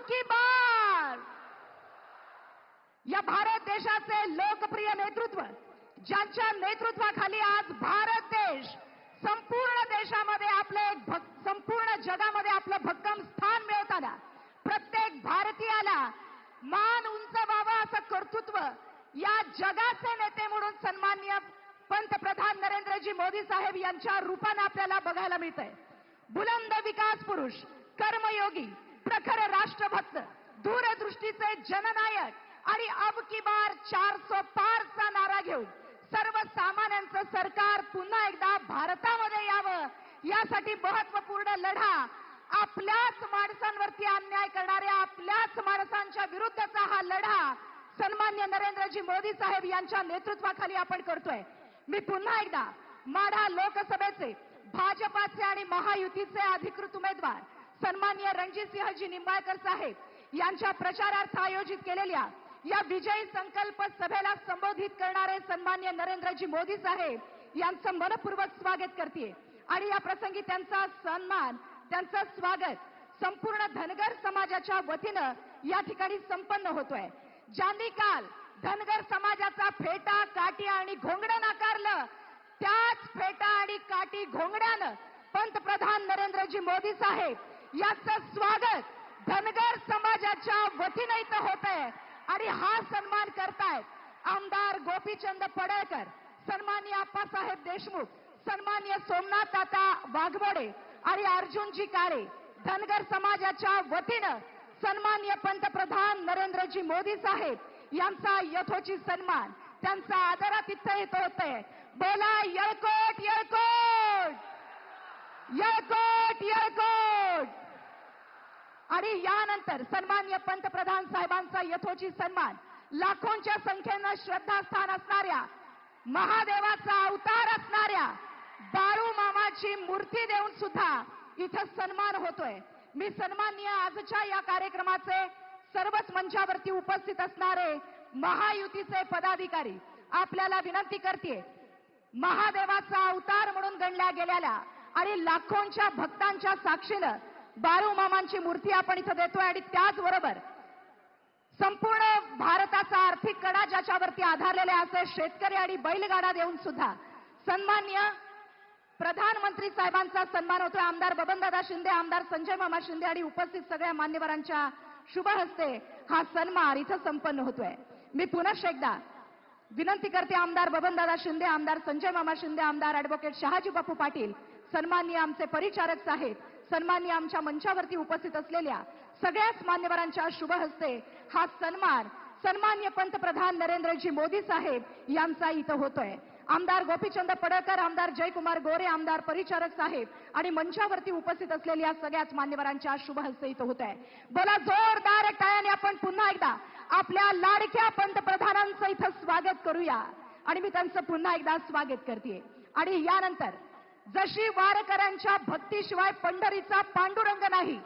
की बार या भारत देशाचे लोकप्रिय नेतृत्व, ज्यांच्या नेतृत्वाखाली आज भारत देश संपूर्ण देशामध्ये संपूर्ण जगामध्ये आपलं भक्कम स्थान मिळवताना प्रत्येक भारतीयाला मान उंच व्हावा असं कर्तृत्व या जगाचे नेते म्हणून सन्माननीय पंतप्रधान नरेंद्रजी मोदी साहेब यांच्या रूपाने आपल्याला बघायला मिळतंय. बुलंद विकास पुरुष, कर्मयोगी, प्रखर राष्ट्रभक्त, दूरदृष्टीचे जननायक आणि अब की बार 400 पारचा नारा घेऊन सर्वसामान्यांचं सरकार पुन्हा एकदा भारतामध्ये यावं यासाठी महत्वपूर्ण लढा, आपल्याच माणसांवरती अन्याय करणाऱ्या आपल्याच माणसांच्या विरुद्धचा हा लढा सन्मान्य नरेंद्रजी मोदी साहेब यांच्या नेतृत्वाखाली आपण करतोय. मी पुन्हा एकदा माढा लोकसभेचे भाजपाचे आणि महायुतीचे अधिकृत उमेदवार सन्माननीय रणजितसिंहजी निंबाळकर साहेब यांच्या प्रचारार्थ आयोजित केलेल्या या विजयी संकल्प सभेला संबोधित करणारे सन्माननीय नरेंद्रजी मोदी साहेब यांचं मनपूर्वक स्वागत करते आणि या प्रसंगी त्यांचा सन्मान, त्यांचं स्वागत संपूर्ण धनगर समाजाच्या वतीनं या ठिकाणी संपन्न होतोय. ज्यांनी काल धनगर समाजाचा फेटा, काठी आणि घोंगडं नाकारलं, त्याच फेटा आणि काठी घोंगड्यानं पंतप्रधान नरेंद्रजी मोदी साहेब यांचं स्वागत धनगर समाजाच्या वतीनं इथं होतंय आणि हा सन्मान करतायत आमदार गोपीचंद पडळकर, सन्माननीय आप्पासाहेब देशमुख, सन्माननीय सोमनाथ ताता वाघमोडे आणि अर्जुनजी काळे. धनगर समाजाच्या वतीनं सन्माननीय पंतप्रधान नरेंद्रजी मोदी साहेब यांचा यथोचित सन्मान, त्यांचा आदरातिथ्य इथं होतंय. बोला येळकोट येळकोट, येळकोट येळकोट. आणि यानंतर सन्माननीय पंतप्रधान साहेबांचा यथोचित सन्मान लाखोंच्या संख्येनं श्रद्धास्थान असणाऱ्या, महादेवाचा अवतार असणाऱ्या बाळू मामाची मूर्ती देऊन सुद्धा इथं सन्मान होतोय. मी सन्माननीय आजच्या या कार्यक्रमाचे सर्वच मंचावरती उपस्थित असणारे महायुतीचे पदाधिकारी आपल्याला विनंती करते, महादेवाचा अवतार म्हणून गणल्या गेलेल्या आणि लाखोंच्या भक्तांच्या साक्षीनं बाळू मामांची मूर्ती आपण इथं देतोय आणि त्याचबरोबर संपूर्ण भारताचा आर्थिक कडा ज्याच्यावरती आधारलेले असे शेतकरी आणि बैलगाडा देऊन सुद्धा सन्माननीय प्रधानमंत्री साहेबांचा सन्मान होतोय. आमदार बबनदादा शिंदे, आमदार संजय मामा शिंदे आणि उपस्थित सगळ्या मान्यवरांच्या शुभ हस्ते हा सन्मान इथं संपन्न होतोय. मी पुनश्च एकदा विनंती करते, आमदार बबनदादा शिंदे, आमदार संजय मामा शिंदे, आमदार ॲडव्होकेट शहाजी बापू पाटील, सन्माननीय आमचे परिचारक साहेब, सन्माननीय आमच्या मंचावरती उपस्थित असलेल्या सगळ्याच मान्यवरांच्या शुभ हस्ते हा सन्मान सन्माननीय पंतप्रधान नरेंद्रजी मोदी साहेब यांचा इथं होतोय. आमदार गोपीचंद पडळकर, आमदार जयकुमार गोरे, आमदार परिचारक साहेब आणि मंचावरती उपस्थित असलेल्या सगळ्याच मान्यवरांच्या शुभ हस्ते इथं होत आहे. बोला जोरदार टाळ्याने आपण पुन्हा एकदा आपल्या लाडक्या पंतप्रधानांचं इथं स्वागत करूया आणि मी त्यांचं पुन्हा एकदा स्वागत करते. आणि यानंतर जशी वारकऱ्यांच्या भक्तीशिवाय पंढरीचा पांडुरंग नाही,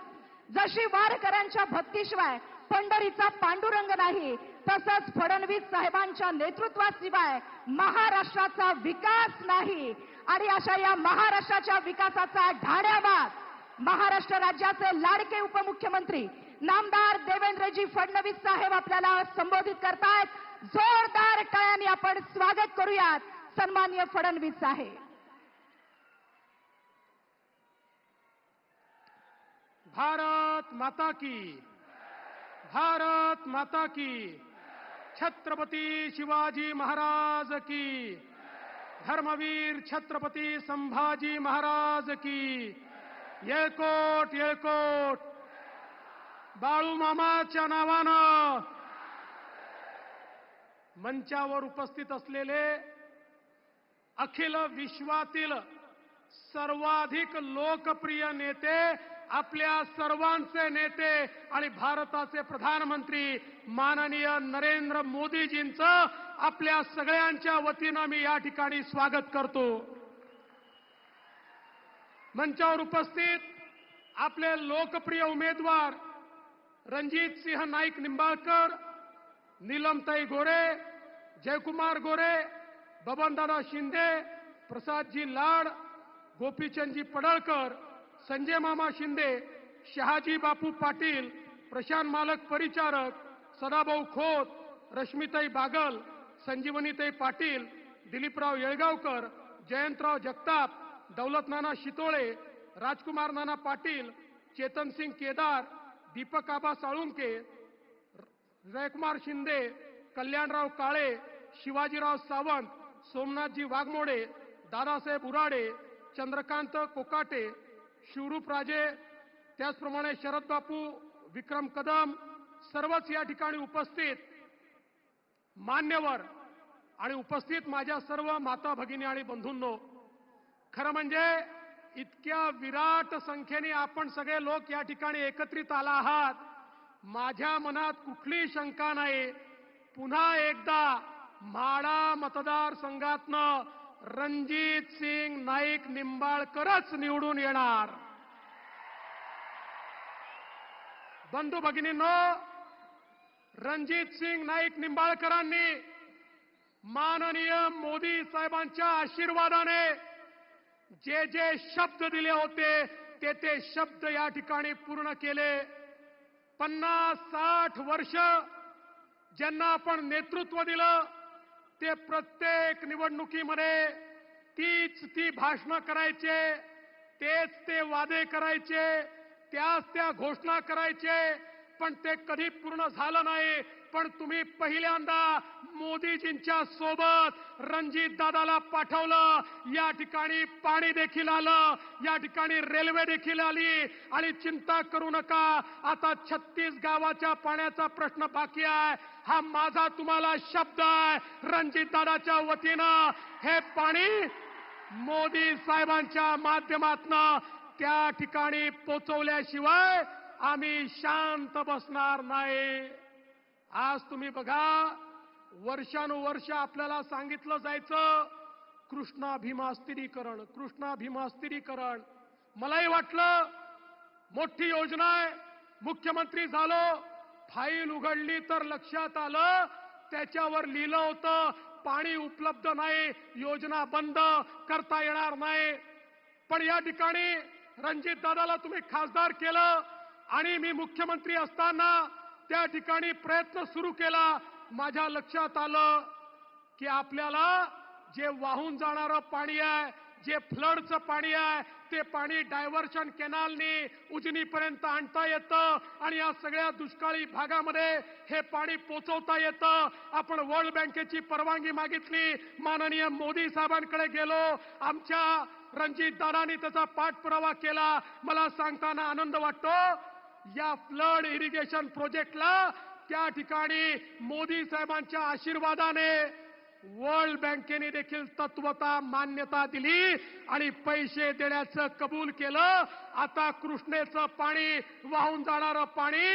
जशी वारकऱ्यांच्या भक्तीशिवाय पंढरीचा पांडुरंग नाही, तसंच फडणवीस साहेबांच्या नेतृत्वाशिवाय महाराष्ट्राचा विकास नाही. आणि अशा या महाराष्ट्राच्या विकासाचा ढाण्यावाद महाराष्ट्र राज्याचे लाडके उपमुख्यमंत्री नामदार देवेंद्रजी फडणवीस साहेब आपल्याला संबोधित करतायत. जोरदार टाळ्यांनी आपण स्वागत करूयात सन्माननीय फडणवीस साहेब. भारत माता की, भारत माता की, छत्रपती शिवाजी महाराज की, धर्मवीर छत्रपती संभाजी महाराज की, येळकोट येळकोट. बाळू मामाच्या नावानं मंचावर उपस्थित असलेले अखिल विश्वातील सर्वाधिक लोकप्रिय नेते, आपल्या सर्वांचे नेते आणि भारताचे प्रधानमंत्री माननीय नरेंद्र मोदीजींचं आपल्या सगळ्यांच्या वतीनं मी या ठिकाणी स्वागत करतो. मंचावर उपस्थित आपले लोकप्रिय उमेदवार रणजितसिंह नाईक निंबाळकर, नीलमताई गोरे, जयकुमार गोरे, बबनदादा शिंदे, प्रसादजी लाड, गोपीचंदजी पडळकर, संजय मामा शिंदे, शहाजी बापू पाटील, प्रशांत मालक परिचारक, सदाभाऊ खोत, रश्मीताई बागल, संजीवनीताई पाटील, दिलीपराव येळगावकर, जयंतराव जगताप, दौलतनाना शितोळे, राजकुमार नाना पाटील, चेतनसिंग केदार, दीपक आबा साळुंके, जयकुमार शिंदे, कल्याणराव काळे, शिवाजीराव सावंत, सोमनाथजी वाघमोडे, दादासाहेब उराडे, चंद्रकांत कोकाटे, शिवरूप राजे, त्याचप्रमाणे शरद बापू, विक्रम कदम, सर्वच या ठिकाणी उपस्थित मान्यवर आणि उपस्थित माझ्या सर्व माता भगिनी आणि बंधूंनो, खरं म्हणजे इतक्या विराट संख्येने आपण सगळे लोक या ठिकाणी एकत्रित आला आहात. माझ्या मनात कुठली शंका नाही. पुन्हा एकदा म्हाडा मतदारसंघातनं रणजित सिंग नाईक निंबाळकरच निवडून येणार. बंधू भगिनींनो, रणजित सिंग नाईक निंबाळकरांनी माननीय मोदी साहेबांच्या आशीर्वादाने जे जे शब्द दिले होते ते शब्द या ठिकाणी पूर्ण केले. 50-60 वर्ष ज्यांना आपण नेतृत्व दिलं ते प्रत्येक निवडणुकीमध्ये तीच ती भाषणं करायचे, तेच ते वादे करायचे, त्याच त्या घोषणा करायचे, पण ते कधी पूर्ण झालं नाही. पण तुम्ही पहिल्यांदा मोदीजींच्या सोबत रणजित दादाला पाठवलं. या ठिकाणी पाणी देखील आलं, या ठिकाणी रेल्वे देखील आली. आणि चिंता करू नका, आता 36 गावाच्या पाण्याचा प्रश्न बाकी आहे. हा माझा तुम्हाला शब्द आहे, रणजित दादाच्या वतीनं हे पाणी मोदी साहेबांच्या माध्यमातून त्या ठिकाणी पोहोचवल्याशिवाय आम्ही शांत बसणार नाही. आज तुम्ही बघा, वर्षानुवर्ष आपल्याला सांगितलं जायचं कृष्णा भीमा स्थिरीकरण, कृष्णा भीमा स्थिरीकरण. मलाही वाटलं मोठी योजना आहे, मुख्यमंत्री झालो, फाईल उघडली तर लक्षात आलं त्याच्यावर लिहिलं होतं पाणी उपलब्ध नाही, योजना बंद करता येणार नाही. पण या ठिकाणी रणजित दादाला तुम्ही खासदार केलं आणि मी मुख्यमंत्री असताना त्या ठिकाणी प्रयत्न सुरू केला. माझ्या लक्षात आलं की आपल्याला जे वाहून जाणारं पाणी आहे, जे फ्लडचं पाणी आहे, ते पाणी डायव्हर्शन कॅनलनी उजनीपर्यंत आणता येतं आणि या सगळ्या दुष्काळी भागामध्ये हे पाणी पोहोचवता येतं. आपण वर्ल्ड बँकेची परवानगी मागितली, माननीय मोदी साहेबांकडे गेलो, आमच्या रणजित दादांनी त्याचा पाठपुरावा केला. मला सांगताना आनंद वाटतो, या फ्लड इरिगेशन प्रोजेक्टला त्या ठिकाणी मोदी साहेबांच्या आशीर्वादाने वर्ल्ड बँकेने देखील तत्वता मान्यता दिली आणि पैसे देण्याचं कबूल केलं. आता कृष्णेचं पाणी, वाहून जाणारं पाणी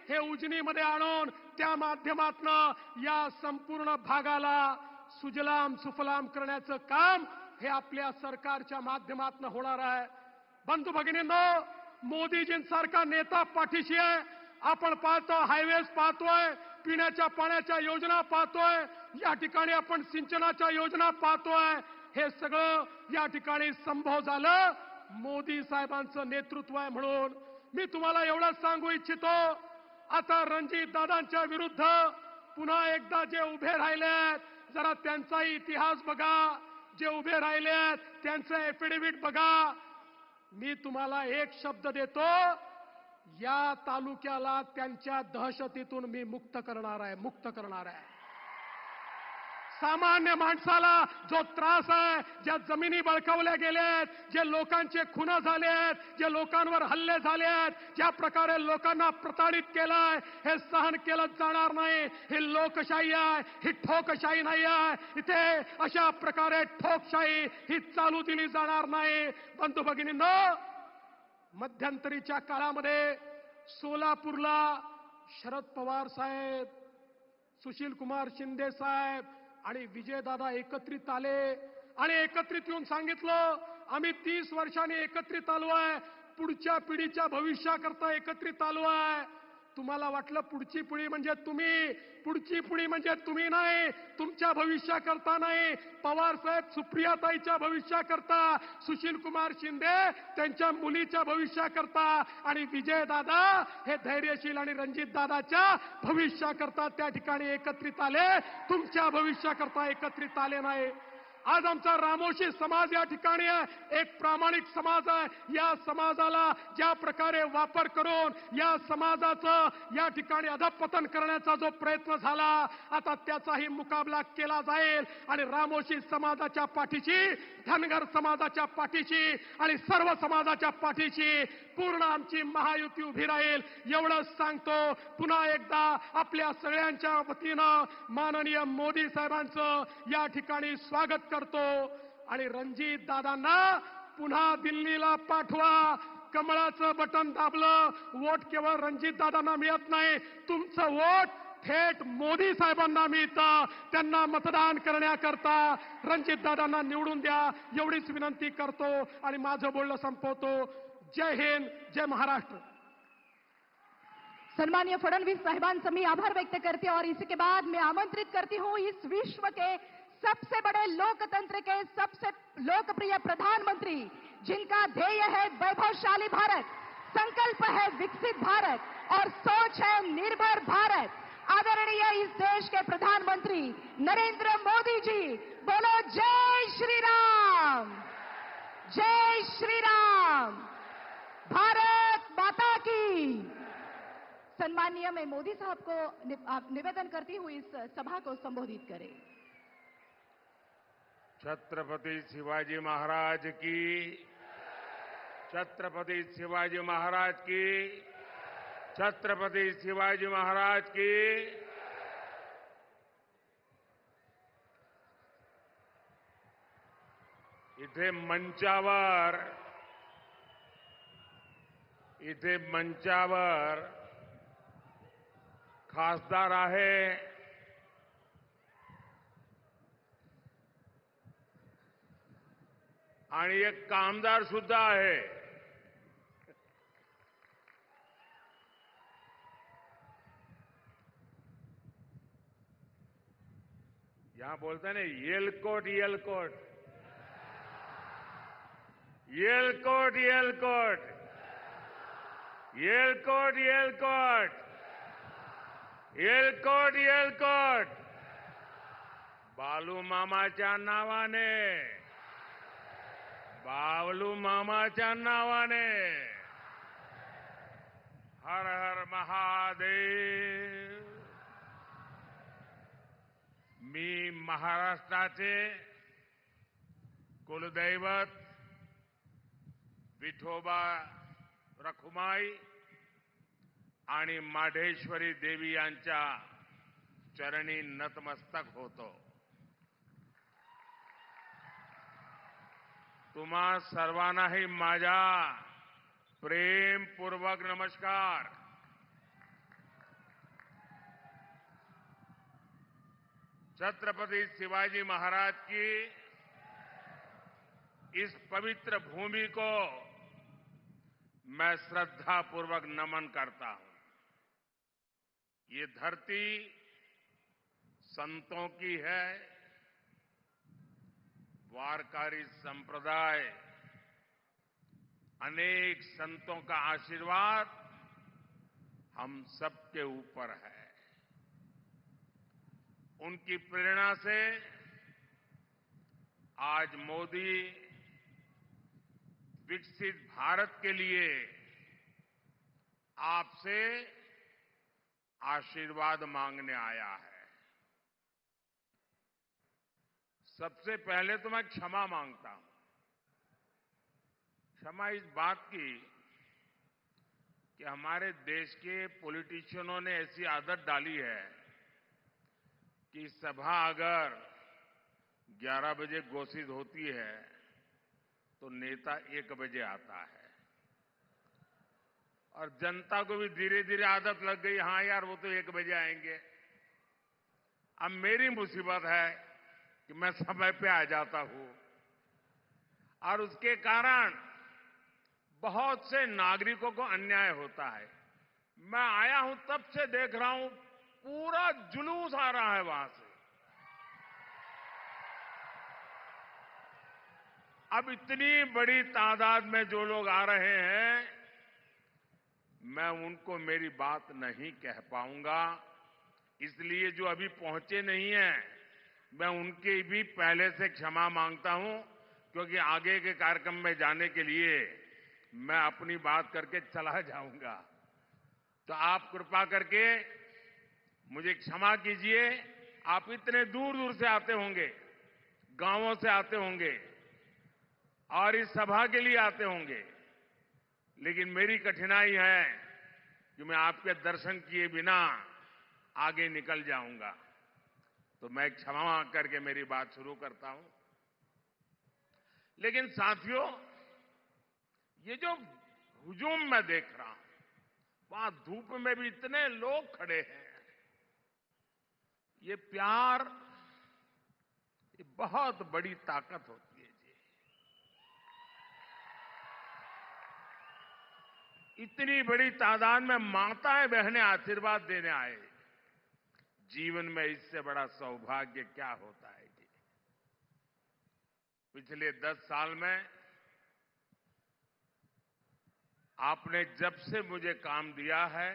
हे उजनीमध्ये आणून त्या माध्यमातून या संपूर्ण भागाला सुजलाम सुफलाम करण्याचं काम हे आपल्या सरकारच्या माध्यमातून होणार आहे. बंधू भगिनींनो, मोदीजींसारखा नेता पाठीशी आहे. आपण पाहतो, हायवेज पाहतोय, पिण्याच्या पाण्याच्या योजना पाहतोय, या ठिकाणी आपण सिंचनाच्या योजना पाहतोय. हे सगळं या ठिकाणी संभव झालं मोदी साहेबांचं नेतृत्व आहे. म्हणून मी तुम्हाला एवढंच सांगू इच्छितो, आता रणजित दादांच्या विरुद्ध पुन्हा एकदा जे उभे राहिलेत, जरा त्यांचाही इतिहास बघा, जे उभे राहिलेत त्यांचं एफिडेव्हिट बघा. मी तुम्हाला एक शब्द देतो, या तालुक्याला त्यांच्या दहशतीतून मी मुक्त करणार आहे, मुक्त करणार आहे. सामान्य माणसाला जो त्रास आहे, ज्या जमिनी बळकावल्या गेल्यात, जे लोकांचे खून झालेत, जे लोकांवर हल्ले झालेत, ज्या प्रकारे लोकांना प्रताडित केलंय, हे सहन केलं जाणार नाही. ही लोकशाही आहे, ही ठोकशाही नाही आहे. इथे अशा प्रकारे ठोकशाही ही चालू दिली जाणार नाही. बंधू भगिनींनो, मध्यंतरीच्या काळामध्ये सोलापूरला शरद पवार साहेब, सुशील कुमार शिंदे साहेब आणि विजयदादा एकत्रित आले आणि एकत्रित येऊन सांगितलं, आम्ही 30 वर्षांनी एकत्रित आलो आहे, पुढच्या पिढीच्या भविष्याकरता एकत्रित आलो आहे. तुम्हाला वाटलं पुढची पिढी म्हणजे तुम्ही, पुढची पिढी म्हणजे तुम्ही नाही, तुमच्या भविष्याकरता नाही, पवार साहेब सुप्रियाताईच्या भविष्याकरता, सुशील कुमार शिंदे त्यांच्या मुलीच्या भविष्याकरता आणि विजय दादा हे धैर्यशील आणि रणजित दादाच्या भविष्याकरता त्या ठिकाणी एकत्रित आले, तुमच्या भविष्याकरता एकत्रित आले नाही. आज आमचा रामोशी समाज या ठिकाणी आहे, एक प्रामाणिक समाज आहे. या समाजाला ज्या प्रकारे वापर करून या समाजाचं या ठिकाणी अधपतन करण्याचा जो प्रयत्न झाला, आता त्याचाही मुकाबला केला जाईल आणि रामोशी समाजाच्या पाठीशी, धनगर समाजाच्या पाठीशी आणि सर्व समाजाच्या पाठीशी पूर्ण आमची महायुती उभी राहील एवढंच सांगतो. पुन्हा एकदा आपल्या सगळ्यांच्या वतीनं माननीय मोदी साहेबांचं या ठिकाणी स्वागत करतो आणि रणजित दादांना पुन्हा दिल्लीला पाठवा. कमळाचं बटन दाबलं, वोट केवळ रणजित दादांना मिळत नाही, तुमचं वोट थेट मोदी साहेबांना मिळतं. त्यांना मतदान करण्याकरता रणजित दादांना निवडून द्या एवढीच विनंती करतो आणि माझं बोलणं संपवतो. जय हिंद, जय महाराष्ट्र. सम्मानीय फडणवीस साहिबान से मैं आभार व्यक्त करती हूं और इसी के बाद मैं आमंत्रित करती हूं इस विश्व के सबसे बड़े लोकतंत्र के सबसे लोकप्रिय प्रधानमंत्री, जिनका ध्येय है वैभवशाली भारत, संकल्प है विकसित भारत और सोच है निर्भर भारत, आदरणीय इस देश के प्रधानमंत्री नरेंद्र मोदी जी. बोलो जय श्री राम, जय श्री राम, भारत माता की. सम्मानीय मैं मोदी साहब को निवेदन करती हूं इस सभा को संबोधित करें. छत्रपति शिवाजी महाराज की, छत्रपति शिवाजी महाराज की, छत्रपति शिवाजी महाराज की. इथे मंचावर खासदार आहे, आणि एक कामदार सुद्धा आहे. यहां बोलते ना येलकोट येलकोट येलकोट येलकोट येलकोट येलकोट येलकोट येलकोट. बालू मामाच्या नावाने, बालू मामाच्या नावाने. हर हर महादेव. मी महाराष्ट्राचे कुलदैवत विठोबा रखुमाई आणि माढेश्वरी देवी यांच्या चरणी नतमस्तक होतो. तुम्हा सर्वांनाही माझा प्रेमपूर्वक नमस्कार. छत्रपति शिवाजी महाराज की इस पवित्र भूमि को मैं श्रद्धापूर्वक नमन करता हूं. ये धरती संतों की है. वारकरी संप्रदाय, अनेक संतों का आशीर्वाद हम सबके ऊपर है. उनकी प्रेरणा से आज मोदी विकसित भारत के लिए आपसे आशीर्वाद मांगने आया है. सबसे पहले तो मैं क्षमा मांगता हूं. क्षमा इस बात की कि हमारे देश के पॉलिटिशियनों ने ऐसी आदत डाली है कि सभा अगर 11 बजे घोषित होती है तो नेता 1 बजे आता है, और जनता को भी धीरे धीरे आदत लग गई, हां यार वो तो 1 बजे आएंगे. अब मेरी मुसीबत है कि मैं समय पे आ जाता हूं, और उसके कारण बहुत से नागरिकों को अन्याय होता है. मैं आया हूं तब से देख रहा हूं पूरा जुलूस आ रहा है वहां से। अब इतनी बड़ी तादाद में जो लोग आ रहे हैं, मैं उनको मेरी बात नहीं कह पाऊंगा, इसलिए जो अभी पहुंचे नहीं हैं, मैं उनकी भी पहले से क्षमा मांगता हूं, क्योंकि आगे के कार्यक्रम में जाने के लिए मैं अपनी बात करके चला जाऊंगा। तो आप कृपा करके मुझे क्षमा कीजिए। आप इतने दूर दूर से आते होंगे, गांवों से आते होंगे और इस सभा के लिए आते होंगे, लेकिन मेरी कठिनाई है कि मैं आपके दर्शन किए बिना आगे निकल जाऊंगा। तो मैं क्षमा मांग करके मेरी बात शुरू करता हूं। लेकिन साथियों, ये जो हुजूम मैं देख रहा हूं, वहां धूप में भी इतने लोग खड़े हैं, ये प्यार, ये बहुत बड़ी ताकत होती है जी। इतनी बड़ी तादाद में माताएं बहनें आशीर्वाद देने आए, जीवन में इससे बड़ा सौभाग्य क्या होता है जी। पिछले 10 साल में आपने जब से मुझे काम दिया है,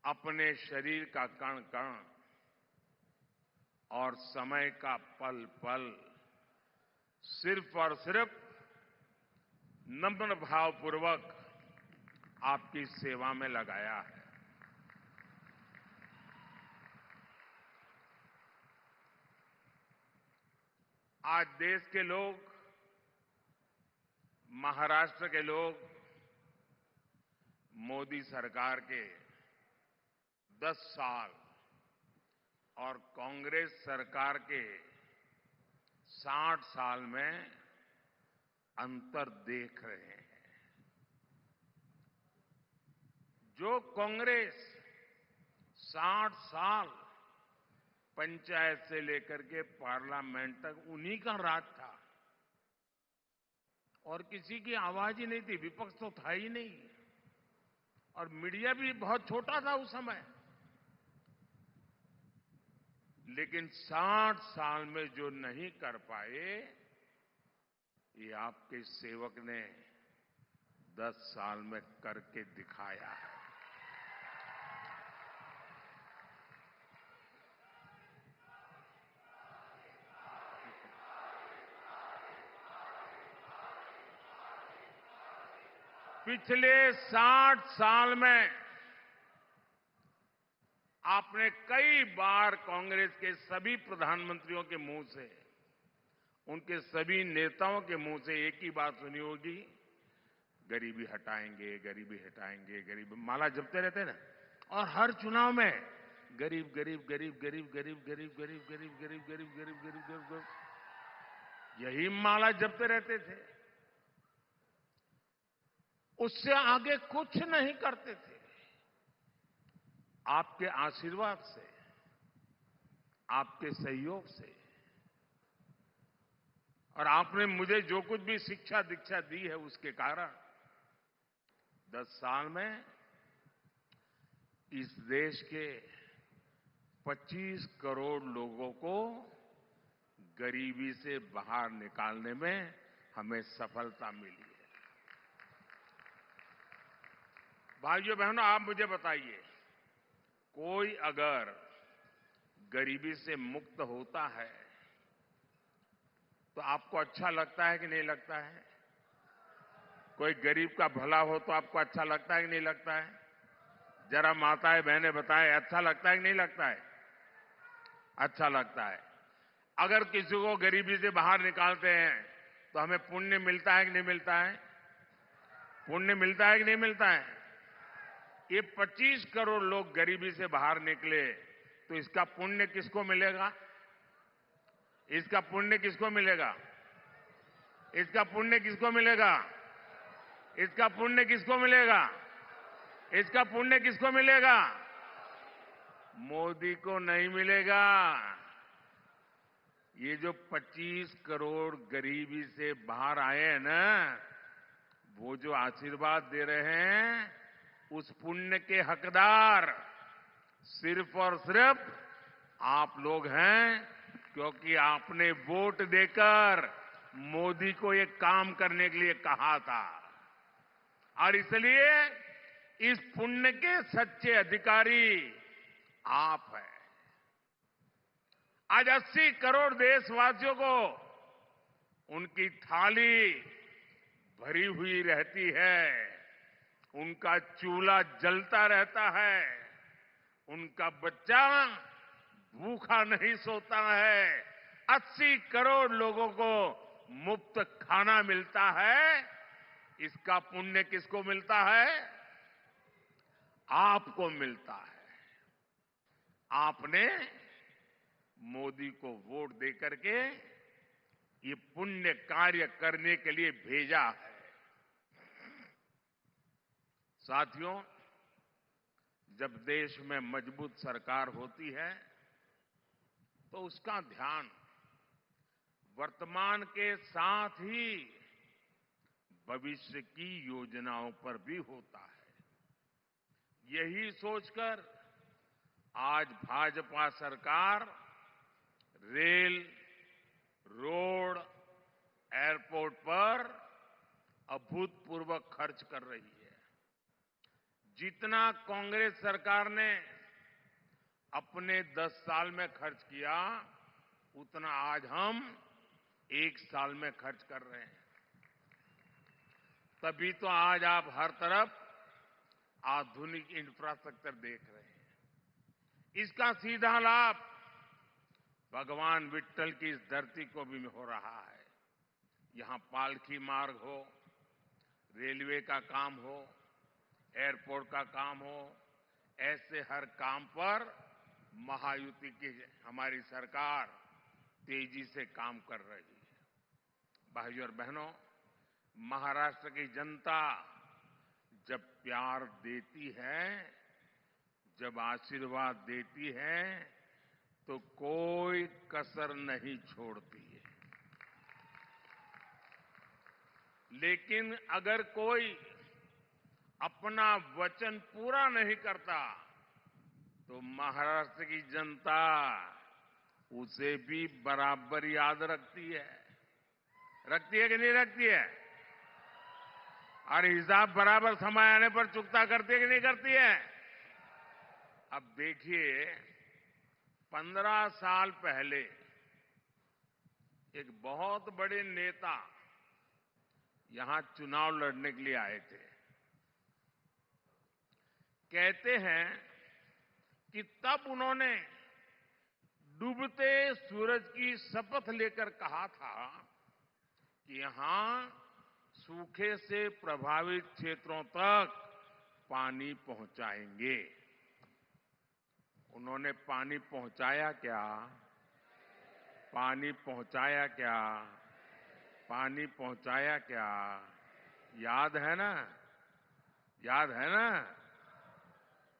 अपने शरीर का कण कण और समय का पल पल सिर्फ और सिर्फ नम्र भावपूर्वक आपकी सेवा में लगाया है। आज देश के लोग, महाराष्ट्र के लोग मोदी सरकार के 10 साल और कांग्रेस सरकार के 60 साल में अंतर देख रहे हैं। जो कांग्रेस 60 साल पंचायत से लेकर के पार्लियामेंट तक उन्हीं का राज था और किसी की आवाज ही नहीं थी, विपक्ष तो था ही नहीं, और मीडिया भी बहुत छोटा था उस समय। लेकिन 60 साल में जो नहीं कर पाए, ये आपके सेवक ने 10 साल में करके दिखाया है। पिछले 60 साल में आपने कई बार कांग्रेस के सभी प्रधानमंत्रियों के मुंह से, उनके सभी नेताओं के मुंह से एक ही बात सुनी होगी, गरीबी हटाएंगे, गरीबी हटाएंगे, गरीब माला जपते रहते ना, और हर चुनाव में गरीब गरीब गरीब गरीब गरीब गरीब गरीब गरीब गरीब गरीब गरीब गरीब गरीब, यही माला जपते रहते थे। उससे आगे कुछ नहीं करते थे। आपके आशीर्वाद से, आपके सहयोग से, और आपने मुझे जो कुछ भी शिक्षा दीक्षा दी है, उसके कारण 10 साल में इस देश के 25 करोड़ लोगों को गरीबी से बाहर निकालने में हमें सफलता मिली है। भाइयों बहनों, आप मुझे बताइए, कोई अगर गरीबी से मुक्त होता है तो आपको अच्छा लगता है कि नहीं लगता है? कोई गरीब का भला हो तो आपको अच्छा लगता है कि नहीं लगता है? जरा माताएं बहनें बताएं, अच्छा लगता है कि नहीं लगता है? अच्छा लगता है। अगर किसी को गरीबी से बाहर निकालते हैं तो हमें पुण्य मिलता है कि नहीं मिलता है? पुण्य मिलता है कि नहीं मिलता है? ये 25 करोड़ लोग गरीबी से बाहर निकले तो इसका पुण्य किसको मिलेगा? इसका पुण्य किसको मिलेगा? इसका पुण्य किसको मिलेगा? इसका पुण्य किसको मिलेगा? इसका पुण्य किसको मिलेगा? मोदी को नहीं मिलेगा। ये जो 25 करोड़ गरीबी से बाहर आए हैं ना, वो जो आशीर्वाद दे रहे हैं उस पुण्य के हकदार सिर्फ और सिर्फ आप लोग हैं, क्योंकि आपने वोट देकर मोदी को ये काम करने के लिए कहा था। और इसलिए इस पुण्य के सच्चे अधिकारी आप हैं। आज 80 करोड़ देशवासियों को उनकी थाली भरी हुई रहती है, उनका चूल्हा जलता रहता है, उनका बच्चा भूखा नहीं सोता है, 80 करोड़ लोगों को मुफ्त खाना मिलता है। इसका पुण्य किसको मिलता है? आपको मिलता है। आपने मोदी को वोट देकर के ये पुण्य कार्य करने के लिए भेजा है। साथियों, जब देश में मजबूत सरकार होती है तो उसका ध्यान वर्तमान के साथ ही भविष्य की योजनाओं पर भी होता है। यही सोचकर आज भाजपा सरकार रेल, रोड, एयरपोर्ट पर अभूतपूर्व खर्च कर रही है। जितना कांग्रेस सरकार ने अपने 10 साल में खर्च किया, उतना आज हम 1 साल में खर्च कर रहे हैं। तभी तो आज आप हर तरफ आधुनिक इंफ्रास्ट्रक्चर देख रहे हैं। इसका सीधा लाभ भगवान विट्ठल की इस धरती को भी हो रहा है। यहां पालकी मार्ग हो, रेलवे का काम हो, एयरपोर्ट का काम हो, ऐसे हर काम पर महायुति की हमारी सरकार तेजी से काम कर रही है। भाइयों और बहनों, महाराष्ट्र की जनता जब प्यार देती है, जब आशीर्वाद देती है, तो कोई कसर नहीं छोड़ती है। लेकिन अगर कोई अपना वचन पूरा नहीं करता तो महाराष्ट्र की जनता उसे भी बराबर याद रखती है। रखती है कि नहीं रखती है? और हिसाब बराबर समय आने पर चुकता करती है कि नहीं करती है? अब देखिए, 15 साल पहले एक बहुत बड़े नेता यहां चुनाव लड़ने के लिए आए थे। कहते हैं कि तब उन्होंने डूबते सूरज की शपथ लेकर कहा था कि यहां सूखे से प्रभावित क्षेत्रों तक पानी पहुंचाएंगे। उन्होंने पानी पहुंचाया क्या? पानी पहुंचाया क्या? पानी पहुंचाया क्या? याद है ना? याद है ना?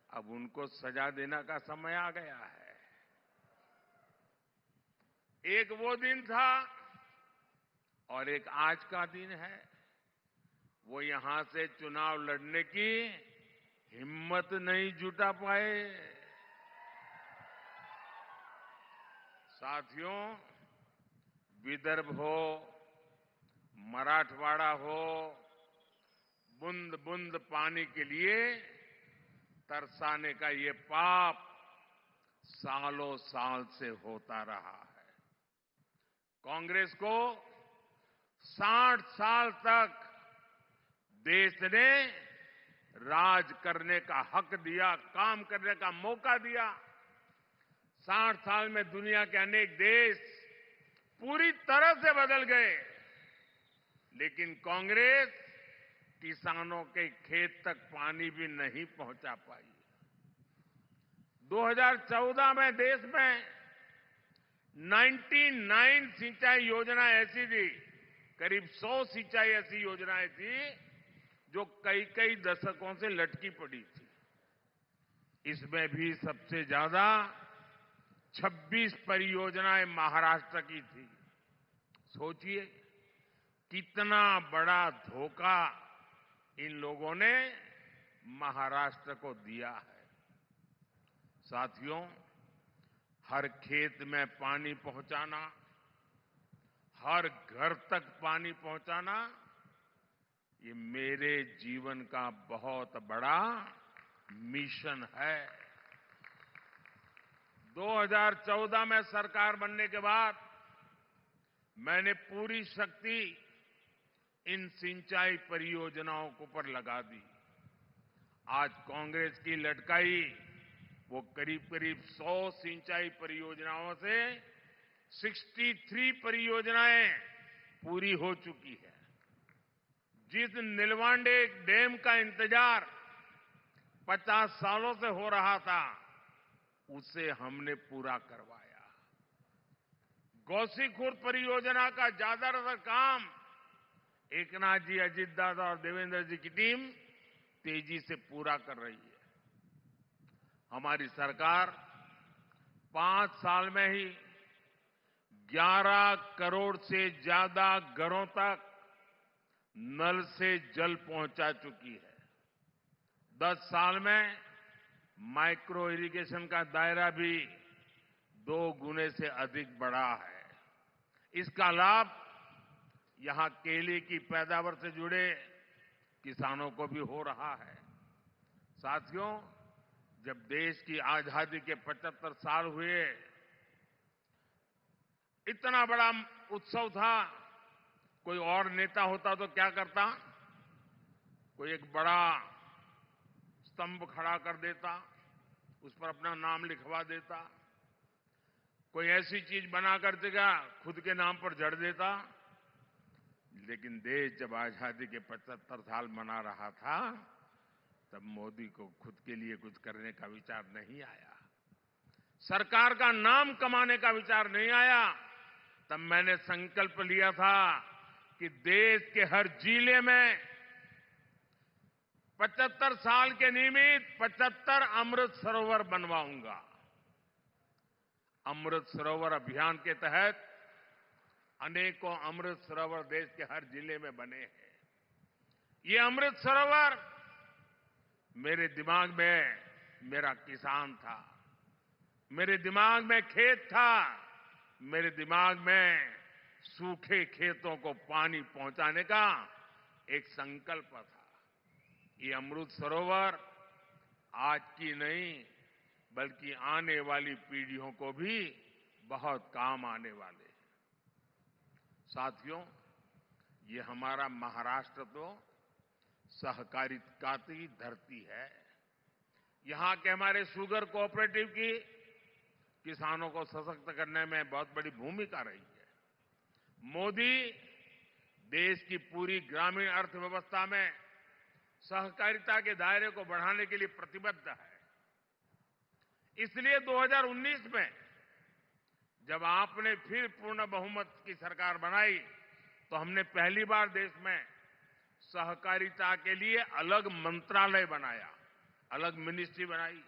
अब उनको सजा देने का समय आ गया है। एक वो दिन था और एक आज का दिन है। वो यहां से चुनाव लड़ने की हिम्मत नहीं जुटा पाए। साथियों, विदर्भ हो, मराठवाड़ा हो, बूंद बूंद पानी के लिए तरसाने का ये पाप सालों साल से होता रहा है। कांग्रेस को 60 साल तक देश ने राज करने का हक दिया, काम करने का मौका दिया। 60 साल में दुनिया के अनेक देश पूरी तरह से बदल गए, लेकिन कांग्रेस किसानों के खेत तक पानी भी नहीं पहुंचा पाई। 2014 में देश में 99 सिंचाई योजना ऐसी थी, करीब 100 सिंचाई ऐसी योजनाएं थी जो कई कई दशकों से लटकी पड़ी थी। इसमें भी सबसे ज्यादा 26 परियोजनाएं महाराष्ट्र की थी। सोचिए कितना बड़ा धोखा इन लोगों ने महाराष्ट्र को दिया है। साथियों, हर खेत में पानी पहुंचाना, हर घर तक पानी पहुंचाना, ये मेरे जीवन का बहुत बड़ा मिशन है। 2014 में सरकार बनने के बाद मैंने पूरी शक्ति इन सिंचाई परियोजनाओं को पर लगा दी। आज कांग्रेस की लटकाई वो करीब 100 सिंचाई परियोजनाओं से 63 परियोजनाएं पूरी हो चुकी है। जिस नीलवांडे डैम का इंतजार 50 सालों से हो रहा था, उसे हमने पूरा करवाया। गौसीखुर्द परियोजना का ज्यादातर काम एकनाथ जी, अजित दादा और देवेंद्र जी की टीम तेजी से पूरा कर रही है। हमारी सरकार 5 साल में ही 11 करोड़ से ज्यादा घरों तक नल से जल पहुंचा चुकी है। 10 साल में माइक्रो इरिगेशन का दायरा भी 2 गुने से अधिक बढ़ा है। इसका लाभ यहां केले की पैदावार से जुड़े किसानों को भी हो रहा है। साथियों, जब देश की आजादी के 75 साल हुए, इतना बड़ा उत्सव था, कोई और नेता होता तो क्या करता? कोई एक बड़ा स्तंभ खड़ा कर देता, उस पर अपना नाम लिखवा देता, कोई ऐसी चीज बना कर देगा, खुद के नाम पर जड़ देता। लेकिन देश जब आजादी के 75 साल मना रहा था, तब मोदी को खुद के लिए कुछ करने का विचार नहीं आया, सरकार का नाम कमाने का विचार नहीं आया। तब मैंने संकल्प लिया था कि देश के हर जिले में 75 साल के निमित्त 75 अमृत सरोवर बनवाऊंगा। अमृत सरोवर अभियान के तहत अनेकों अमृत सरोवर देश के हर जिले में बने हैं। ये अमृत सरोवर मेरे दिमाग में मेरा किसान था, मेरे दिमाग में खेत था, मेरे दिमाग में सूखे खेतों को पानी पहुंचाने का एक संकल्प था। ये अमृत सरोवर आज की नहीं, बल्कि आने वाली पीढ़ियों को भी बहुत काम आने वाले हैं। साथियों, ये हमारा महाराष्ट्र तो सहकारिता की धरती है। यहां के हमारे शुगर कोऑपरेटिव की किसानों को सशक्त करने में बहुत बड़ी भूमिका रही है। मोदी देश की पूरी ग्रामीण अर्थव्यवस्था में सहकारिता के दायरे को बढ़ाने के लिए प्रतिबद्ध है। इसलिए 2019 में जब आपने फिर पूर्ण बहुमत की सरकार बनाई, तो हमने पहली बार देश में सहकारिता के लिए अलग मंत्रालय बनाया, अलग मिनिस्ट्री बनाई।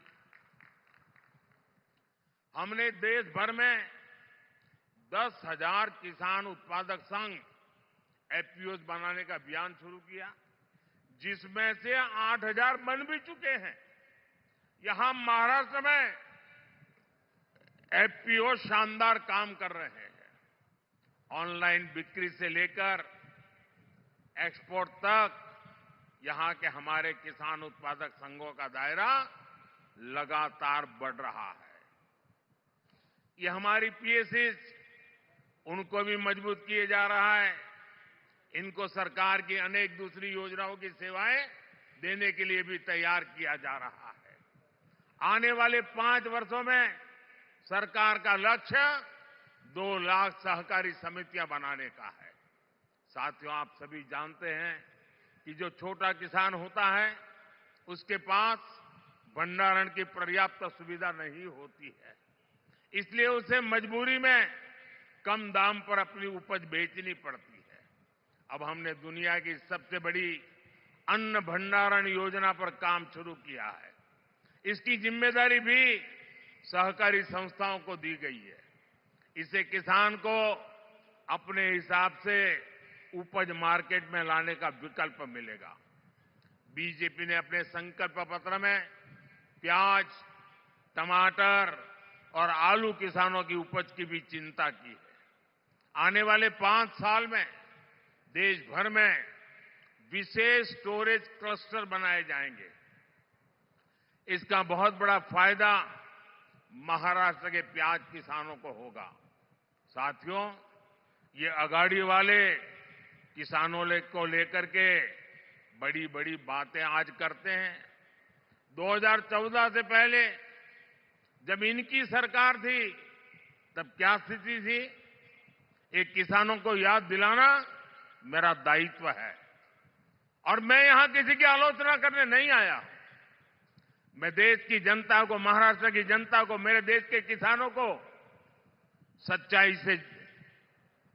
हमने देश भर में 10,000 किसान उत्पादक संघ एफपीओ बनाने का अभियान शुरू किया, जिसमें से 8,000 बन भी चुके हैं। यहां महाराष्ट्र में एफपीओ शानदार काम कर रहे हैं। ऑनलाइन बिक्री से लेकर एक्सपोर्ट तक यहां के हमारे किसान उत्पादक संघों का दायरा लगातार बढ़ रहा है। ये हमारी पीएसएस, उनको भी मजबूत किए जा रहा है। इनको सरकार की अनेक दूसरी योजनाओं की सेवाएं देने के लिए भी तैयार किया जा रहा है। आने वाले 5 वर्षों में सरकार का लक्ष्य 2 लाख सहकारी समितियां बनाने का है। साथियों, आप सभी जानते हैं कि जो छोटा किसान होता है, उसके पास भंडारण की पर्याप्त सुविधा नहीं होती है। इसलिए उसे मजबूरी में कम दाम पर अपनी उपज बेचनी पड़ती है। अब हमने दुनिया की सबसे बड़ी अन्न भंडारण योजना पर काम शुरू किया है। इसकी जिम्मेदारी भी सहकारी संस्थाओं को दी गई है। इससे किसान को अपने हिसाब से उपज मार्केट में लाने का विकल्प मिलेगा। बीजेपी ने अपने संकल्प पत्र में प्याज, टमाटर और आलू किसानों की उपज की भी चिंता की है। आने वाले 5 साल में देश भर में विशेष स्टोरेज क्लस्टर बनाए जाएंगे। इसका बहुत बड़ा फायदा महाराष्ट्र के प्याज किसानों को होगा। साथियों, ये अगाड़ी वाले किसानों को लेकर के बड़ी बड़ी बातें आज करते हैं। 2014 से पहले जब इनकी सरकार थी तब क्या स्थिति थी, एक किसानों को याद दिलाना मेरा दायित्व है। और मैं यहां किसी की आलोचना करने नहीं आया। मैं देश की जनता को, महाराष्ट्र की जनता को, मेरे देश के किसानों को सच्चाई से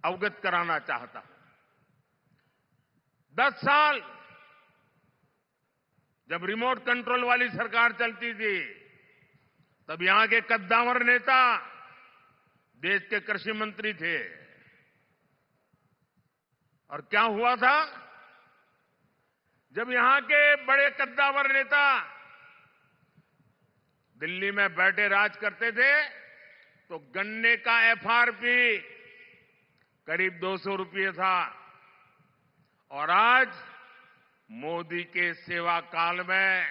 अवगत कराना चाहता हूं। 10 साल जब रिमोट कंट्रोल वाली सरकार चलती थी तब यहां के कद्दावर नेता देश के कृषि मंत्री थे। और क्या हुआ था, जब यहां के बड़े कद्दावर नेता दिल्ली में बैठे राज करते थे तो गन्ने का एफआरपी करीब 200 रुपये था। और आज मोदी के सेवा काल में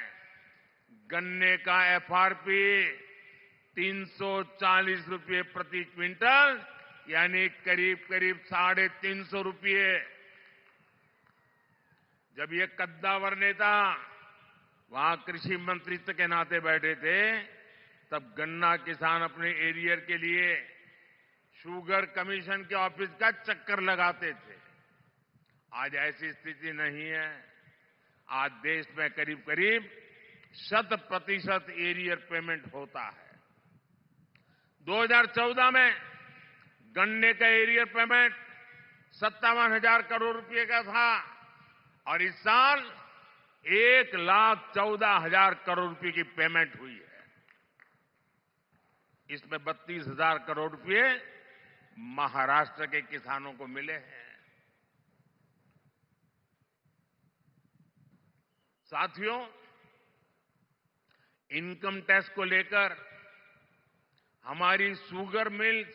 गन्ने का एफआरपी 340 रुपये प्रति क्विंटल, यानी करीब करीब 350 रुपये। जब ये कद्दावर नेता वहां कृषि मंत्रित्व के नाते बैठे थे तब गन्ना किसान अपने एरियर के लिए शुगर कमीशन के ऑफिस का चक्कर लगाते थे। आज ऐसी स्थिति नहीं है। आज देश में करीब करीब 100% एरियर पेमेंट होता है। 2014 में गन्ने का एरियर पेमेंट 57,000 करोड़ रुपए का था और इस साल 1,14,000 करोड़ रुपए की पेमेंट हुई है। इसमें 32,000 करोड़ रुपए महाराष्ट्र के किसानों को मिले हैं। साथियों, इनकम टैक्स को लेकर हमारी शुगर मिल्स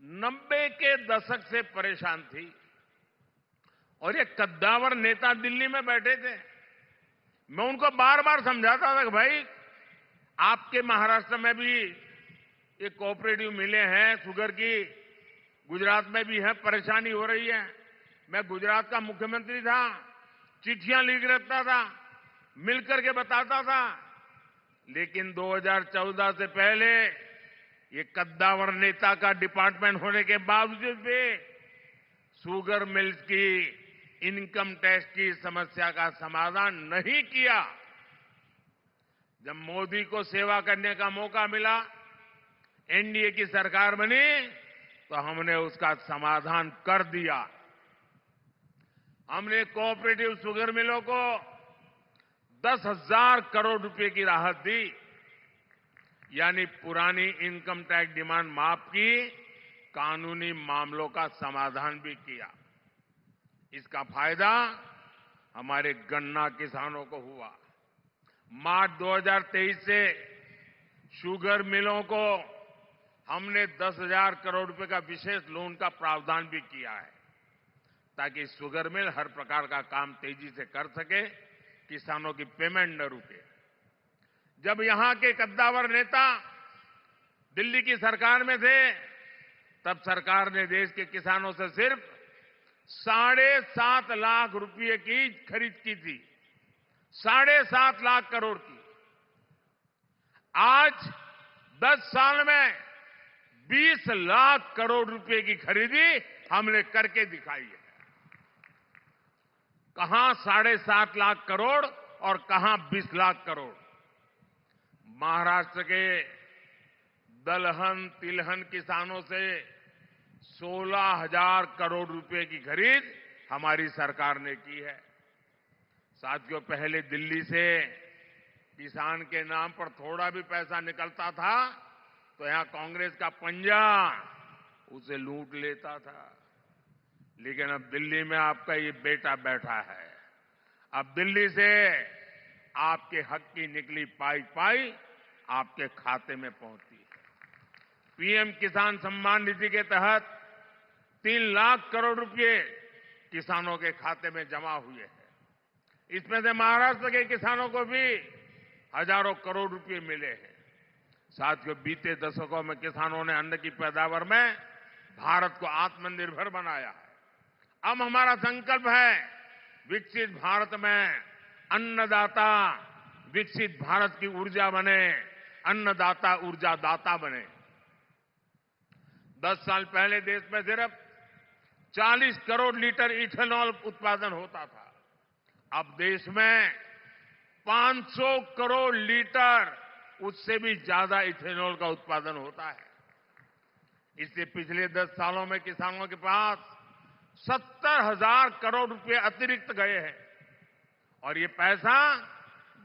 90 के दशक से परेशान थी और ये कद्दावर नेता दिल्ली में बैठे थे। मैं उनको बार बार समझाता था कि भाई, आपके महाराष्ट्र में भी ये कोऑपरेटिव मिलें हैं शुगर की, गुजरात में भी है, परेशानी हो रही है। मैं गुजरात का मुख्यमंत्री था, चिट्ठियां लिख रखता था, मिलकर के बताता था। लेकिन 2014 से पहले ये कद्दावर नेता का डिपार्टमेंट होने के बावजूद भी शुगर मिल्स की इनकम टैक्स की समस्या का समाधान नहीं किया। जब मोदी को सेवा करने का मौका मिला, एनडीए की सरकार बनी, तो हमने उसका समाधान कर दिया। हमने कोऑपरेटिव शुगर मिलों को 10,000 करोड़ रुपए की राहत दी, यानी पुरानी इनकम टैक्स डिमांड माफ की, कानूनी मामलों का समाधान भी किया। इसका फायदा हमारे गन्ना किसानों को हुआ। मार्च 2023 से शुगर मिलों को हमने 10,000 करोड़ रुपए का विशेष लोन का प्रावधान भी किया है, ताकि शुगर मिल हर प्रकार का काम तेजी से कर सके, किसानों की पेमेंट न रुके। जब यहां के कद्दावर नेता दिल्ली की सरकार में थे, तब सरकार ने देश के किसानों से सिर्फ 7.5 लाख रुपए की खरीद की थी, 7.5 लाख करोड़ की। आज 10 साल में 20 लाख करोड़ रुपए की खरीदी हमने करके दिखाई है। कहां 7.5 लाख करोड़ और कहां 20 लाख करोड़। महाराष्ट्र के दलहन तिलहन किसानों से 16,000 करोड़ रुपए की खरीद हमारी सरकार ने की है। साथियों, पहले दिल्ली से किसान के नाम पर थोड़ा भी पैसा निकलता था तो यहां कांग्रेस का पंजा उसे लूट लेता था। लेकिन अब दिल्ली में आपका ये बेटा बैठा है, अब दिल्ली से आपके हक की निकली पाई पाई आपके खाते में पहुंचती है। पीएम किसान सम्मान निधि के तहत 3 लाख करोड़ रुपए किसानों के खाते में जमा हुए हैं। इसमें से महाराष्ट्र के किसानों को भी हजारों करोड़ रुपए मिले हैं। साथियों, बीते दशकों में किसानों ने अन्न की पैदावार में भारत को आत्मनिर्भर बनाया है। अब हमारा संकल्प है विकसित भारत में अन्नदाता विकसित भारत की ऊर्जा बने, अन्नदाता ऊर्जा दाता बने। 10 साल पहले देश में सिर्फ 40 करोड़ लीटर इथेनॉल उत्पादन होता था। अब देश में 500 करोड़ लीटर उससे भी ज्यादा इथेनॉल का उत्पादन होता है। इससे पिछले 10 सालों में किसानों के पास 70,000 करोड़ रुपए अतिरिक्त गए हैं और ये पैसा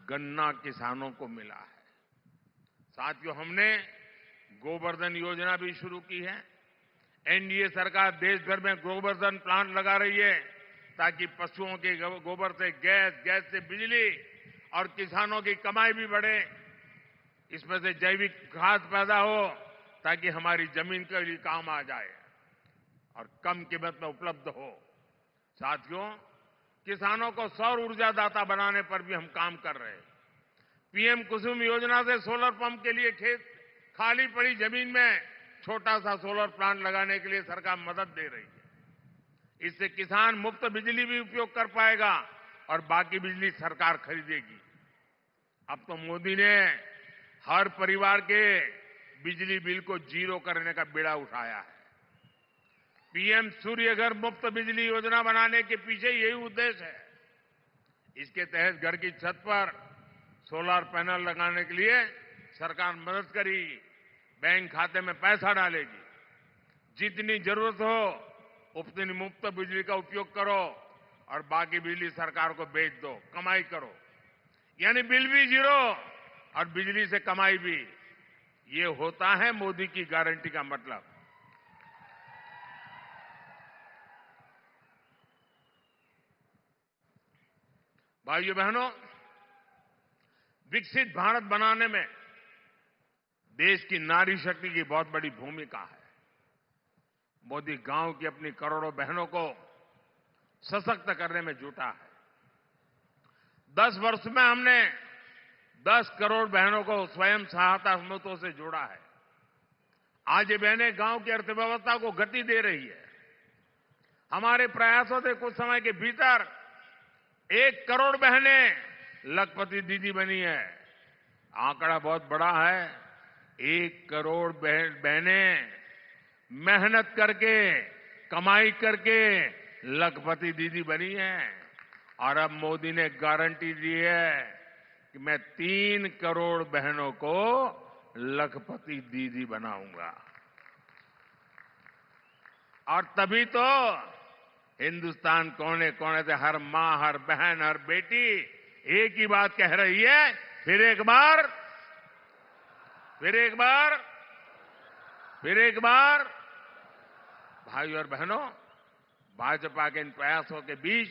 गन्ना किसानों को मिला है। साथियों, हमने गोवर्धन योजना भी शुरू की है। एनडीए सरकार देश भर में गोवर्धन प्लांट लगा रही है ताकि पशुओं के गोबर से गैस से बिजली और किसानों की कमाई भी बढ़े। इसमें से जैविक खाद पैदा हो ताकि हमारी जमीन के लिए काम आ जाए और कम कीमत में उपलब्ध हो। साथियों, किसानों को सौर ऊर्जा दाता बनाने पर भी हम काम कर रहे हैं। पीएम कुसुम योजना से सोलर पंप के लिए खाली पड़ी जमीन में छोटा सा सोलर प्लांट लगाने के लिए सरकार मदद दे रही है। इससे किसान मुफ्त बिजली भी उपयोग कर पाएगा और बाकी बिजली सरकार खरीदेगी। अब तो मोदी ने हर परिवार के बिजली बिल को 0 करने का बीड़ा उठाया है। पीएम सूर्य घर मुफ्त बिजली योजना बनाने के पीछे यही उद्देश्य है। इसके तहत घर की छत पर सोलर पैनल लगाने के लिए सरकार मदद करेगी, बैंक खाते में पैसा डालेगी। जितनी जरूरत हो उतनी मुफ्त बिजली का उपयोग करो और बाकी बिजली सरकार को बेच दो, कमाई करो। यानी बिल भी 0 और बिजली से कमाई भी। ये होता है मोदी की गारंटी का मतलब। भाइयों बहनों, विकसित भारत बनाने में देश की नारी शक्ति की बहुत बड़ी भूमिका है। मोदी गांव की अपनी करोड़ों बहनों को सशक्त करने में जुटा है। 10 वर्ष में हमने 10 करोड़ बहनों को स्वयं सहायता समूहों से जोड़ा है। आज ये बहनें गांव की अर्थव्यवस्था को गति दे रही है। हमारे प्रयासों से कुछ समय के भीतर 1 करोड़ बहनें लखपति दीदी बनी है। आंकड़ा बहुत बड़ा है। 1 करोड़ बहनें मेहनत करके, कमाई करके लखपति दीदी बनी है। और अब मोदी ने गारंटी दी है कि मैं 3 करोड़ बहनों को लखपति दीदी बनाऊंगा। और तभी तो हिंदुस्तान कोने कोने से हर मां, हर बहन, हर बेटी एक ही बात कह रही है, फिर एक बार, फिर एक बार, फिर एक बार। भाइयों और बहनों, भाजपा के इन प्रयासों के बीच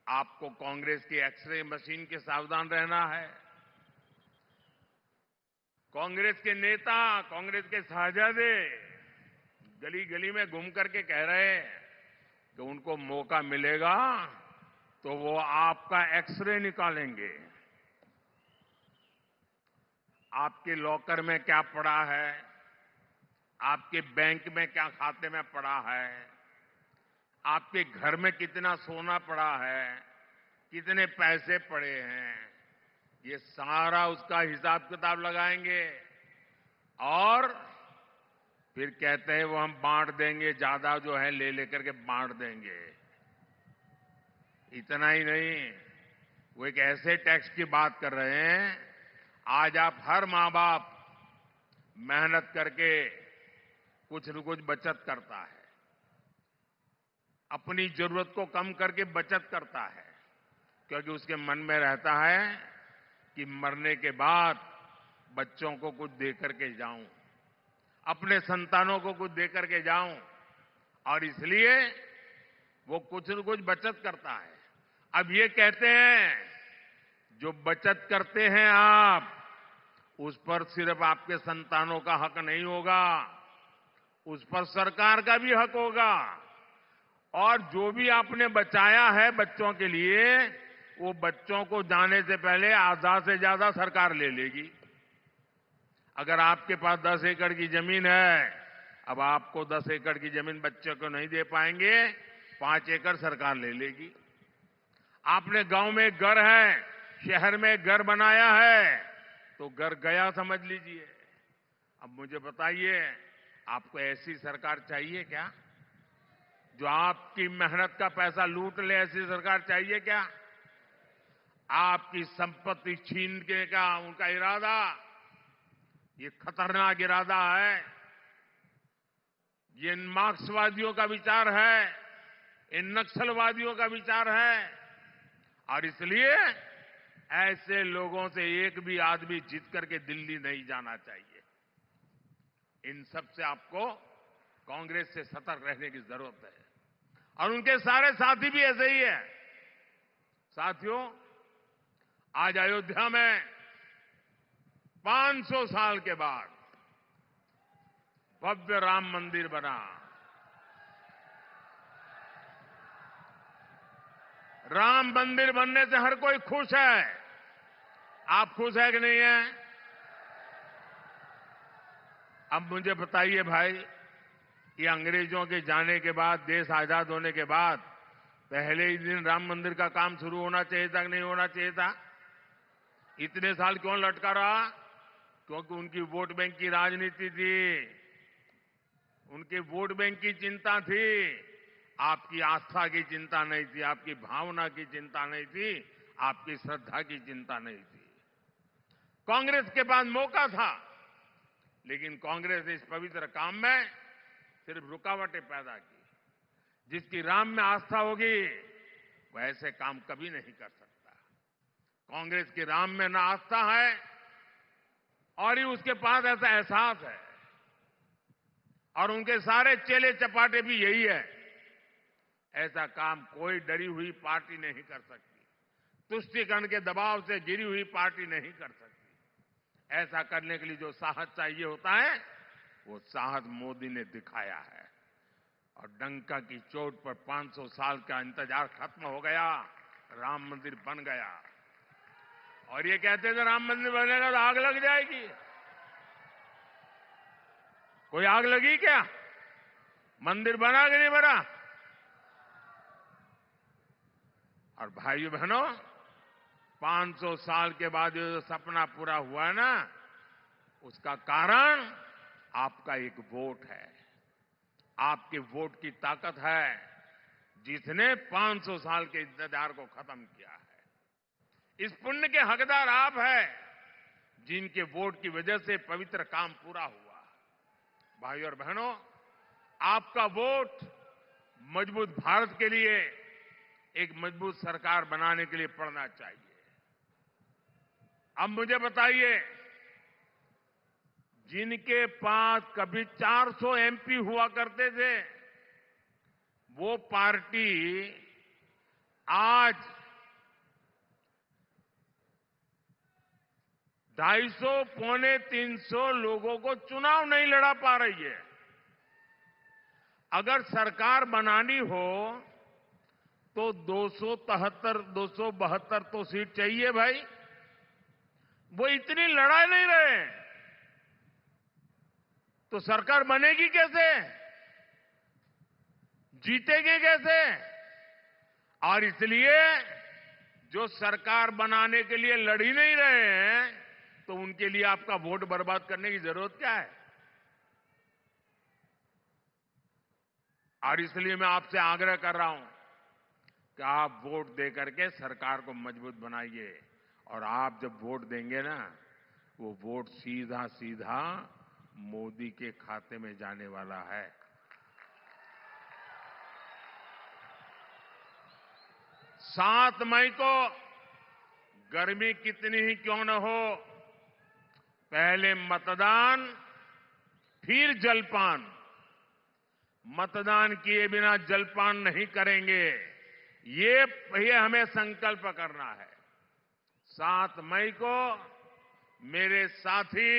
आपको कांग्रेस की एक्सरे मशीन के सावधान रहना है। कांग्रेस के नेता, कांग्रेस के साहजादे गली गली में घूम करके कह रहे हैं कि उनको मौका मिलेगा तो वो आपका एक्सरे निकालेंगे। आपके लॉकर में क्या पड़ा है, आपके बैंक में क्या खाते में पड़ा है, आपके घर में कितना सोना पड़ा है, कितने पैसे पड़े हैं, ये सारा उसका हिसाब किताब लगाएंगे और फिर कहते हैं वो हम बांट देंगे, ज्यादा जो है ले लेकर के बांट देंगे। इतना ही नहीं, वो एक ऐसे टैक्स की बात कर रहे हैं। आज आप हर मां बाप मेहनत करके कुछ न कुछ बचत करता है, अपनी जरूरत को कम करके बचत करता है, क्योंकि उसके मन में रहता है कि मरने के बाद बच्चों को कुछ दे करके जाऊं, अपने संतानों को कुछ दे करके जाऊं, और इसलिए वो कुछ न कुछ बचत करता है। अब ये कहते हैं जो बचत करते हैं आप, उस पर सिर्फ आपके संतानों का हक नहीं होगा, उस पर सरकार का भी हक होगा। और जो भी आपने बचाया है बच्चों के लिए, वो बच्चों को जाने से पहले आधा से ज्यादा सरकार ले लेगी। अगर आपके पास 10 एकड़ की जमीन है, अब आपको 10 एकड़ की जमीन बच्चे को नहीं दे पाएंगे, 5 एकड़ सरकार ले लेगी। आपने गांव में एक घर है, शहर में एक घर बनाया है, तो घर गया समझ लीजिए। अब मुझे बताइए, आपको ऐसी सरकार चाहिए क्या, जो आपकी मेहनत का पैसा लूट ले? ऐसी सरकार चाहिए क्या? आपकी संपत्ति छीनने का उनका इरादा, ये खतरनाक इरादा है। ये इन मार्क्सवादियों का विचार है, इन नक्सलवादियों का विचार है। और इसलिए ऐसे लोगों से एक भी आदमी जीत करके दिल्ली नहीं जाना चाहिए। इन सब से आपको कांग्रेस से सतर्क रहने की जरूरत है। और उनके सारे साथी भी ऐसे ही है। साथियों, आज अयोध्या में 500 साल के बाद भव्य राम मंदिर बना। राम मंदिर बनने से हर कोई खुश है। आप खुश है कि नहीं है? अब मुझे बताइए भाई, ये अंग्रेजों के जाने के बाद, देश आजाद होने के बाद पहले ही दिन राम मंदिर का काम शुरू होना चाहिए था कि नहीं होना चाहिए था? इतने साल क्यों लटका रहा? क्योंकि उनकी वोट बैंक की राजनीति थी, उनके वोट बैंक की चिंता थी, आपकी आस्था की चिंता नहीं थी, आपकी भावना की चिंता नहीं थी, आपकी श्रद्धा की चिंता नहीं थी। कांग्रेस के पास मौका था, लेकिन कांग्रेस ने इस पवित्र काम में सिर्फ रुकावटें पैदा की। जिसकी राम में आस्था होगी, वो ऐसे काम कभी नहीं कर सकता। कांग्रेस की राम में ना आस्था है और ही उसके पास ऐसा एहसास है। और उनके सारे चेले चपाटे भी यही है। ऐसा काम कोई डरी हुई पार्टी नहीं कर सकती, तुष्टीकरण के दबाव से गिरी हुई पार्टी नहीं कर सकती। ऐसा करने के लिए जो साहस चाहिए होता है, वो साहस मोदी ने दिखाया है। और डंका की चोट पर 500 साल का इंतजार खत्म हो गया, राम मंदिर बन गया। और ये कहते थे राम मंदिर बनेगा तो आग लग जाएगी। कोई आग लगी क्या? मंदिर बना कि नहीं बना? और भाइयों बहनों, 500 साल के बाद जो सपना पूरा हुआ है ना, उसका कारण आपका एक वोट है। आपके वोट की ताकत है, जिसने 500 साल के इंतजार को खत्म किया है। इस पुण्य के हकदार आप हैं, जिनके वोट की वजह से पवित्र काम पूरा हुआ। भाइयों और बहनों, आपका वोट मजबूत भारत के लिए, एक मजबूत सरकार बनाने के लिए पड़ना चाहिए। अब मुझे बताइए, जिनके पास कभी 400 एमपी हुआ करते थे, वो पार्टी आज 250 पौने 300 लोगों को चुनाव नहीं लड़ा पा रही है। अगर सरकार बनानी हो तो 272 तो सीट चाहिए भाई। वो इतनी लड़ा नहीं रहे, तो सरकार बनेगी कैसे? जीतेगी कैसे? और इसलिए जो सरकार बनाने के लिए लड़ ही नहीं रहे हैं, तो उनके लिए आपका वोट बर्बाद करने की जरूरत क्या है? और इसलिए मैं आपसे आग्रह कर रहा हूं कि आप वोट दे करके सरकार को मजबूत बनाइए। और आप जब वोट देंगे ना, वो वोट सीधा सीधा मोदी के खाते में जाने वाला है। 7 मई को गर्मी कितनी ही क्यों न हो, पहले मतदान फिर जलपान। मतदान किए बिना जलपान नहीं करेंगे, ये हमें संकल्प करना है। 7 मई को मेरे साथी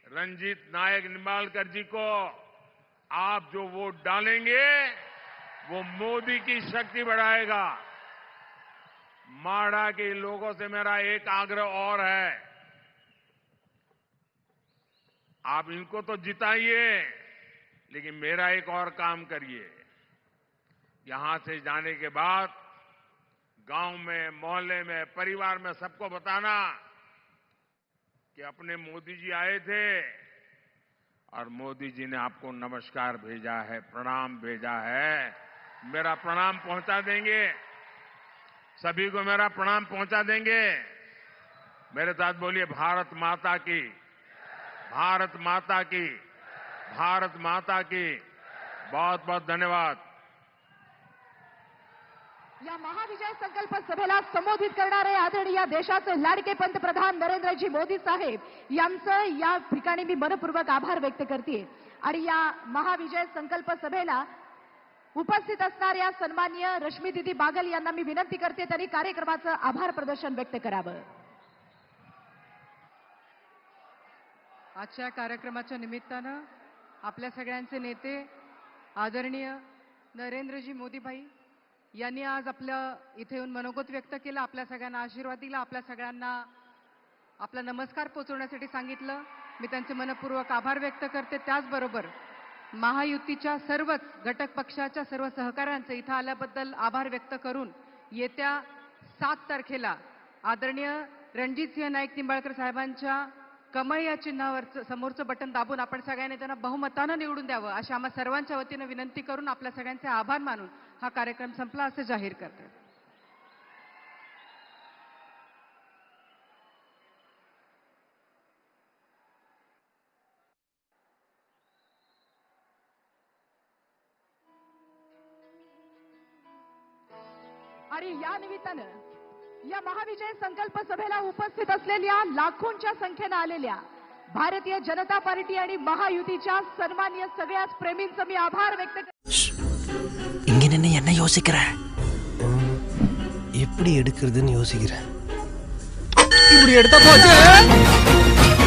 रंजीत नायक निंबाळकर जी को आप जो वोट डालेंगे वो मोदी की शक्ति बढ़ाएगा। माढ़ा के लोगों से मेरा एक आग्रह और है, आप इनको तो जिताइए, लेकिन मेरा एक और काम करिए। यहां से जाने के बाद गांव में, मोहल्ले में, परिवार में सबको बताना कि अपने मोदी जी आए थे और मोदी जी ने आपको नमस्कार भेजा है, प्रणाम भेजा है। मेरा प्रणाम पहुंचा देंगे, सभी को मेरा प्रणाम पहुंचा देंगे। मेरे साथ बोलिए, भारत माता की, भारत माता की, भारत माता की। बहुत बहुत धन्यवाद। या महाविजय संकल्प सभेला संबोधित करणारे आदरणीय देशाचे लाडके पंतप्रधान नरेंद्रजी मोदी साहेब यांचं या ठिकाणी मी मनपूर्वक आभार व्यक्त करते। आणि या महाविजय संकल्प सभेला उपस्थित असणाऱ्या सन्माननीय रश्मी दीदी बागल यांना मी विनंती करते, त्यांनी कार्यक्रमाचं आभार प्रदर्शन व्यक्त करावं। आजच्या कार्यक्रमाच्या निमित्तानं आपल्या सगळ्यांचे नेते आदरणीय नरेंद्रजी मोदी भाई यांनी आज आपल्या इथे येऊन मनोगत व्यक्त केलं, आपल्या सगळ्यांना आशीर्वाद दिला, आपल्या सगळ्यांना आपला नमस्कार पोहोचवण्यासाठी सांगितलं। मी त्यांचे मनपूर्वक आभार व्यक्त करते। त्याचबरोबर महायुतीच्या सर्वच घटक पक्षाच्या सर्व सहकाऱ्यांचे इथं आल्याबद्दल आभार व्यक्त करून येत्या 7 तारखेला आदरणीय रणजितसिंह नाईक निंबाळकर साहेबांच्या कमळ या चिन्हावर समोरचं बटन दाबून आपण सगळ्यांनी त्यांना बहुमतानं निवडून द्यावं अशी आम्हा सर्वांच्या वतीनं विनंती करून आपल्या सगळ्यांचे आभार मानून हा कार्यक्रम संपला असं जाहीर करते। आणि या निमित्तानं या महाविजय संकल्प सभेला उपस्थित असलेल्या लाखोंच्या संख्येनं आलेल्या भारतीय जनता पार्टी आणि महायुतीच्या सन्माननीय सगळ्याच प्रेमींचं मी आभार व्यक्त இங்க நின்னு என்ன யோசிக்கிற? எப்படி எடுக்கிறதுன்னு யோசிக்கிறேன். இப்படி எடுத்தா போச்சு.